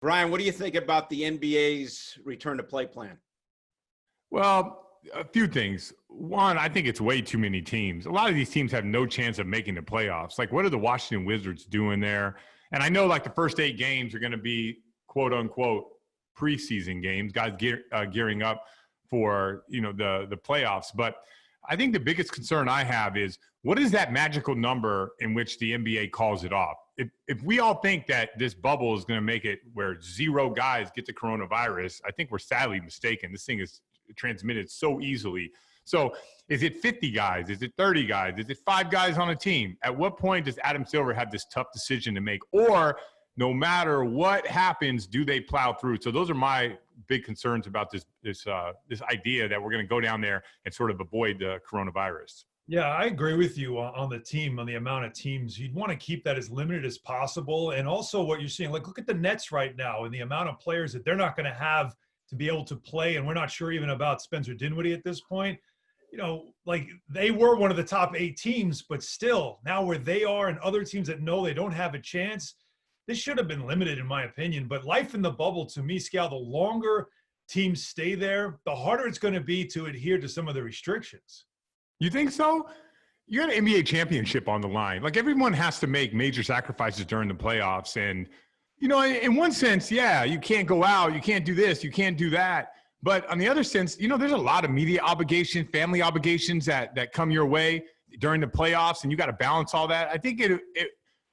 Brian, what do you think about the NBA's return to play plan? Well, a few things. One, I think it's way too many teams. A lot of these teams have no chance of making the playoffs. Like, what are the Washington Wizards doing there? And I know, like, the first 8 games are going to be quote unquote preseason games, guys gearing up for the playoffs. But I think the biggest concern I have is, what is that magical number in which the NBA calls it off? If we all think that this bubble is going to make it where 0 guys get the coronavirus, I think we're sadly mistaken. This thing is transmitted so easily. So is it 50 guys? Is it 30 guys? Is it 5 guys on a team? At what point does Adam Silver have this tough decision to make? Or no matter what happens, do they plow through? So those are my big concerns about this idea that we're going to go down there and sort of avoid the coronavirus. Yeah, I agree with you on the team, on the amount of teams. You'd want to keep that as limited as possible. And also what you're seeing, like, look at the Nets right now and the amount of players that they're not going to have to be able to play. And we're not sure even about Spencer Dinwiddie at this point. Like, they were one of the top 8 teams, but still, now where they are and other teams that know they don't have a chance, this should have been limited, in my opinion. But life in the bubble, to me, Scal, the longer teams stay there, the harder it's going to be to adhere to some of the restrictions. You think so? You got an NBA championship on the line. Like, everyone has to make major sacrifices during the playoffs. And, in one sense, yeah, you can't go out, you can't do this, you can't do that. But on the other sense, there's a lot of media obligations, family obligations that come your way during the playoffs, and you got to balance all that. I think in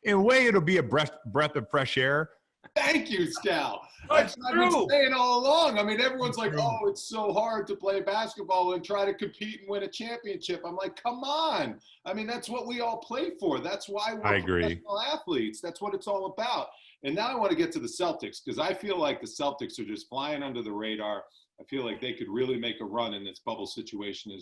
a way, it'll be a breath of fresh air. Thank you, Scal. I've been saying all along. I mean, everyone's like, oh, it's so hard to play basketball and try to compete and win a championship. I'm like, come on. I mean, that's what we all play for. That's why we're professional athletes. That's what it's all about. And now I want to get to the Celtics, because I feel like the Celtics are just flying under the radar. I feel like they could really make a run in this bubble situation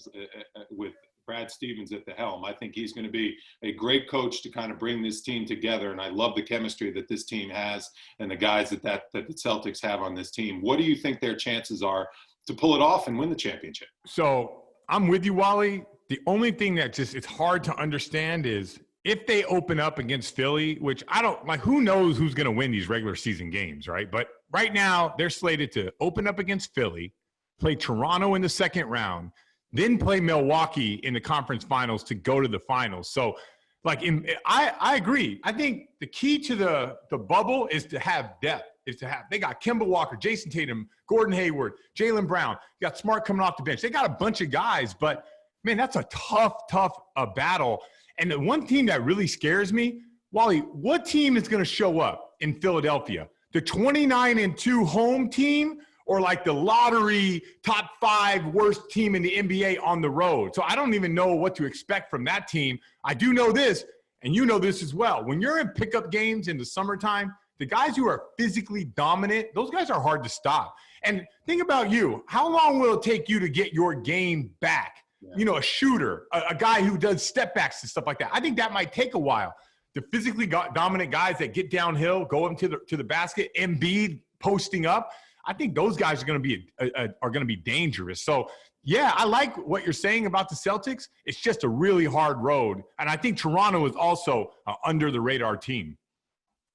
with Brad Stevens at the helm. I think he's going to be a great coach to kind of bring this team together, and I love the chemistry that this team has and the guys that the Celtics have on this team. What do you think their chances are to pull it off and win the championship? So I'm with you, Wally. The only thing that it's hard to understand is if they open up against Philly, which I don't like, who knows who's going to win these regular season games, right? But right now they're slated to open up against Philly, play Toronto in the second round, then play Milwaukee in the conference finals to go to the finals. So, like, I agree. I think the key to the bubble is to have depth. They got Kemba Walker, Jason Tatum, Gordon Hayward, Jaylen Brown. You got Smart coming off the bench. They got a bunch of guys, but man, that's a tough battle. And the one team that really scares me, Wally, what team is going to show up in Philadelphia? The 29-2 home team, or like the lottery top 5 worst team in the NBA on the road? So I don't even know what to expect from that team. I do know this, and you know this as well. When you're in pickup games in the summertime, the guys who are physically dominant, those guys are hard to stop. And think about you. How long will it take you to get your game back? Yeah. A shooter, a guy who does step backs and stuff like that. I think that might take a while. The physically dominant guys that get downhill, go into the basket, Embiid posting up, I think those guys are going to be dangerous. So, yeah, I like what you're saying about the Celtics. It's just a really hard road, and I think Toronto is also under the radar team.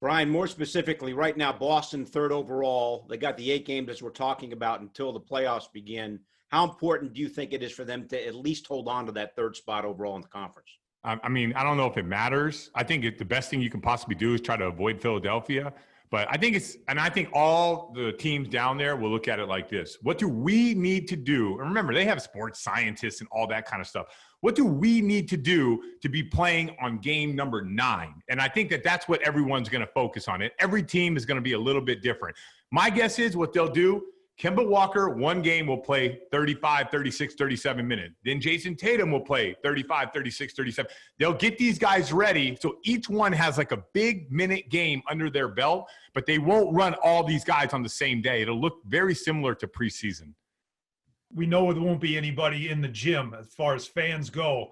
Brian, more specifically, right now, Boston 3rd overall. They got the 8 games as we're talking about until the playoffs begin. How important do you think it is for them to at least hold on to that 3rd spot overall in the conference? I mean, I don't know if it matters. I think the best thing you can possibly do is try to avoid Philadelphia. But I think all the teams down there will look at it like this. What do we need to do? And remember, they have sports scientists and all that kind of stuff. What do we need to do to be playing on game number 9? And I think that's what everyone's going to focus on. Every team is going to be a little bit different. My guess is what they'll do, Kemba Walker, one game will play 35, 36, 37 minutes. Then Jason Tatum will play 35, 36, 37. They'll get these guys ready. So each one has like a big minute game under their belt, but they won't run all these guys on the same day. It'll look very similar to preseason. We know there won't be anybody in the gym as far as fans go.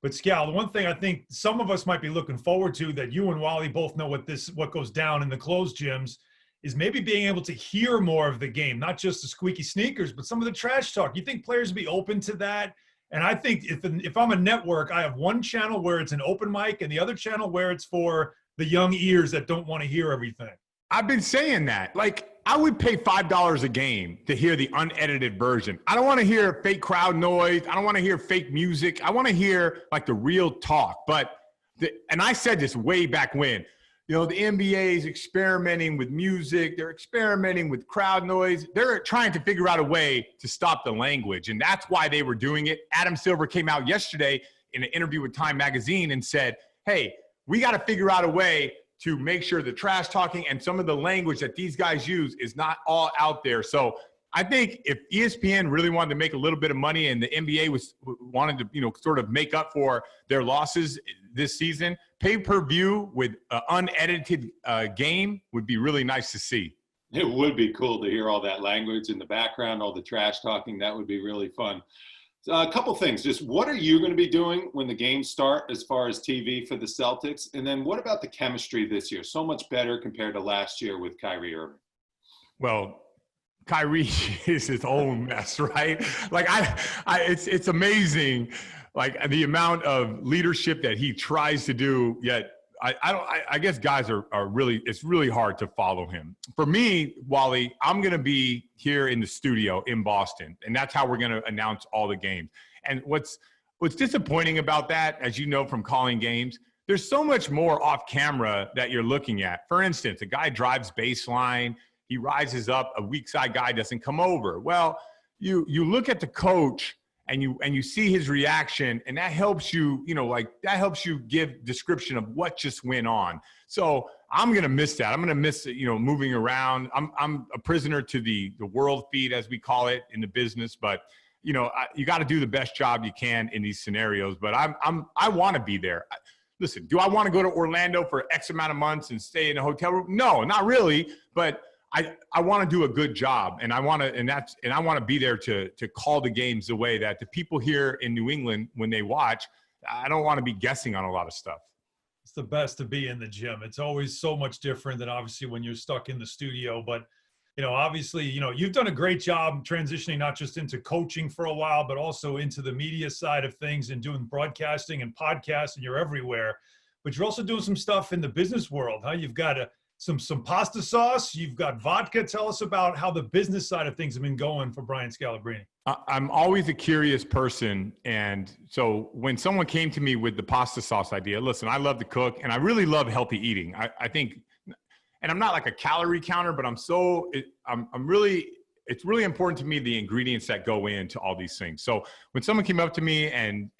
But Scal, the one thing I think some of us might be looking forward to, that you and Wally both know what goes down in the closed gyms, is maybe being able to hear more of the game, not just the squeaky sneakers, but some of the trash talk. You think players would be open to that? And I think if I'm a network, I have one channel where it's an open mic and the other channel where it's for the young ears that don't want to hear everything. I've been saying that. Like, I would pay $5 a game to hear the unedited version. I don't want to hear fake crowd noise. I don't want to hear fake music. I want to hear like the real talk. And I said this way back when, the NBA is experimenting with music. They're experimenting with crowd noise. They're trying to figure out a way to stop the language. And that's why they were doing it. Adam Silver came out yesterday in an interview with Time Magazine and said, hey, we got to figure out a way to make sure the trash talking and some of the language that these guys use is not all out there. So I think if ESPN really wanted to make a little bit of money and the NBA wanted to, sort of make up for their losses this season, pay-per-view with an unedited game would be really nice to see. It would be cool to hear all that language in the background, all the trash talking. That would be really fun. A couple things. Just what are you going to be doing when the games start as far as TV for the Celtics? And then what about the chemistry this year? So much better compared to last year with Kyrie Irving. Well, Kyrie is his own mess, right? Like it's amazing, like the amount of leadership that he tries to do, yet I guess guys are really, it's really hard to follow him. For me, Wally, I'm going to be here in the studio in Boston, and that's how we're going to announce all the games. And what's disappointing about that, as you know from calling games, there's so much more off camera that you're looking at. For instance, a guy drives baseline, he rises up, a weak side guy doesn't come over. Well, you look at the coach and you see his reaction, and that helps you, that helps you give description of what just went on. So I'm going to miss that. I'm going to miss, moving around. I'm a prisoner to the world feed, as we call it in the business, but you got to do the best job you can in these scenarios. But I want to be there. Listen, do I want to go to Orlando for X amount of months and stay in a hotel room? No, not really. But I want to do a good job, and I want to be there to call the games the way that the people here in New England, when they watch, I don't want to be guessing on a lot of stuff. It's the best to be in the gym. It's always so much different than obviously when you're stuck in the studio. But, obviously, you've done a great job transitioning not just into coaching for a while, but also into the media side of things and doing broadcasting and podcasts, and you're everywhere. But you're also doing some stuff in the business world, huh? You've got some pasta sauce. You've got vodka. Tell us about how the business side of things have been going for Brian Scalabrine. I'm always a curious person. And so when someone came to me with the pasta sauce idea, listen, I love to cook and I really love healthy eating. I think, and I'm not like a calorie counter, but it's really important to me, the ingredients that go into all these things. So when someone came up to me and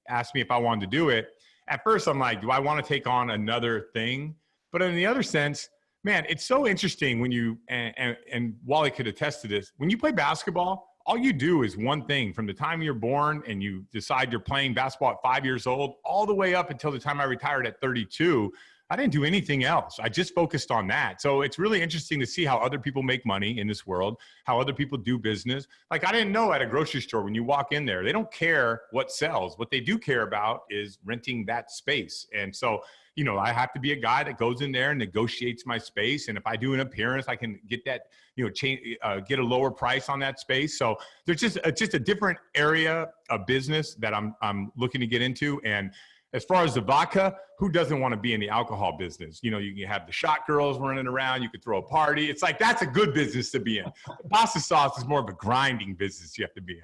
asked me if I wanted to do it, at first I'm like, do I want to take on another thing? But in the other sense, man, it's so interesting when you, and Wally could attest to this, when you play basketball, all you do is one thing from the time you're born and you decide you're playing basketball at 5 years old, all the way up until the time I retired at 32. I didn't do anything else. I just focused on that. So it's really interesting to see how other people make money in this world, how other people do business. Like I didn't know at a grocery store, when you walk in there, they don't care what sells. What they do care about is renting that space. And so, I have to be a guy that goes in there and negotiates my space. And if I do an appearance, I can get that, get a lower price on that space. So there's just a different area of business that I'm looking to get into. And as far as the vodka, who doesn't want to be in the alcohol business? You can have the shot girls running around. You could throw a party. It's like, that's a good business to be in. The pasta sauce is more of a grinding business you have to be in.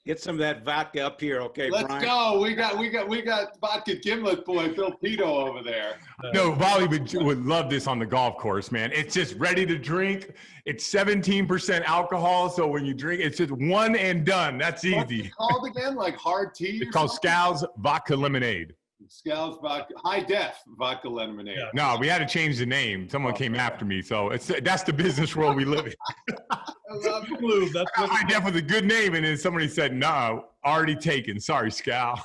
Get some of that vodka up here, okay, Let's Brian? go. We got vodka gimlet boy Bill Pito over there. No, Wally would love this on the golf course, man. It's just ready to drink. It's 17% alcohol, so when you drink, it's just one and done. That's easy. What's it called again? Like hard tea? It's called Scal's Vodka Lemonade. Scal's vodka, high def vodka lemonade. Yeah. No, we had to change the name. Someone came after me, so that's the business world we live in. I love it. That's what High def was a good name, and then somebody said, "No, already taken. Sorry, Scal."